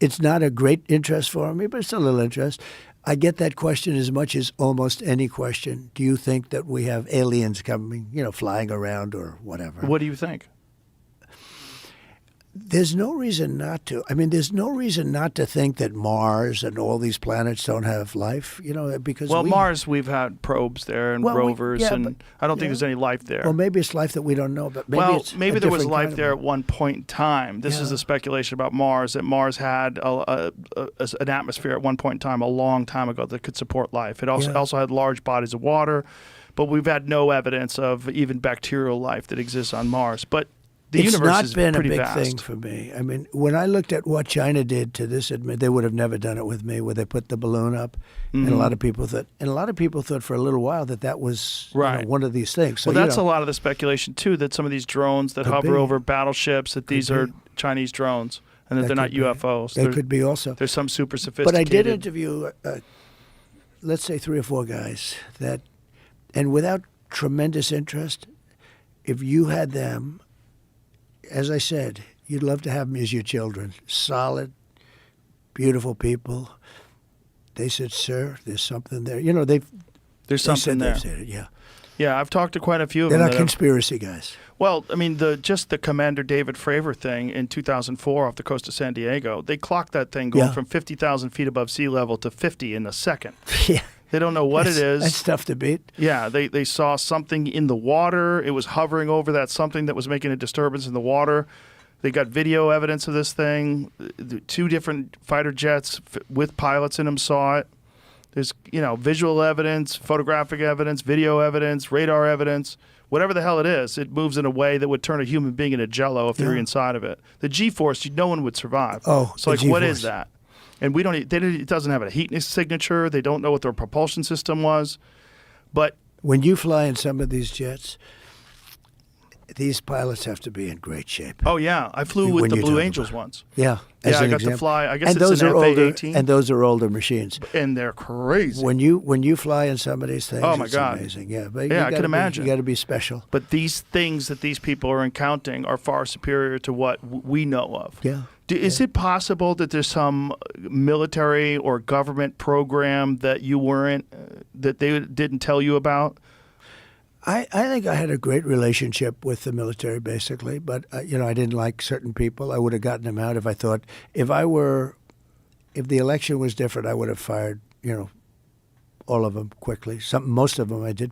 It's not a great interest for me, but it's a little interest. I get that question as much as almost any question. Do you think that we have aliens coming, flying around or whatever? What do you think? There's no reason not to. I mean, there's no reason not to think that Mars and all these planets don't have life, because Mars, we've had probes there and rovers, and I don't think there's any life there. Well, maybe it's life that we don't know, but maybe there was life there at one point in time. This is a speculation about Mars, that Mars had an atmosphere at one point in time, a long time ago, that could support life. It also had large bodies of water, but we've had no evidence of even bacterial life that exists on Mars. But the universe is pretty vast. It's not been a big thing for me. I mean, when I looked at what China did to this, they would have never done it with me, where they put the balloon up, and a lot of people thought for a little while that was one of these things. So, that's a lot of the speculation too, that some of these drones that hover over battleships, that these are Chinese drones, and that they're not UFOs. They could be also. There's some super sophisticated. But I did interview, let's say 3 or 4 guys and without tremendous interest, if you had them. As I said, you'd love to have them as your children. Solid, beautiful people. They said, "Sir, there's something there." There's something there. They've said it, yeah. Yeah, I've talked to quite a few of them. They're not conspiracy guys. Well, I mean, just the Commander David Fravor thing in 2004 off the coast of San Diego, they clocked that thing going from 50,000 feet above sea level to 50 in a second. Yeah. They don't know what it is. That's tough to beat. Yeah, they saw something in the water. It was hovering over that something that was making a disturbance in the water. They got video evidence of this thing. 2 different fighter jets with pilots in them saw it. There's, visual evidence, photographic evidence, video evidence, radar evidence. Whatever the hell it is, it moves in a way that would turn a human being into jello if they were inside of it. The G-force, no one would survive. Oh, so what is that? And it doesn't have a heat signature. They don't know what their propulsion system was. But when you fly in some of these jets, these pilots have to be in great shape. Oh, yeah. I flew with the Blue Angels once. Yeah. I got to fly. I guess it's an FA-18. And those are older machines. And they're crazy. When you fly in some of these things, oh my God, amazing. Yeah, but I can imagine. You got to be special. But these things that these people are encountering are far superior to what we know of. Yeah. Is it possible that there's some military or government program that you weren't, that they didn't tell you about? I think I had a great relationship with the military, basically. But, I didn't like certain people. I would have gotten them out if I thought, if the election was different, I would have fired, all of them quickly. Most of them I did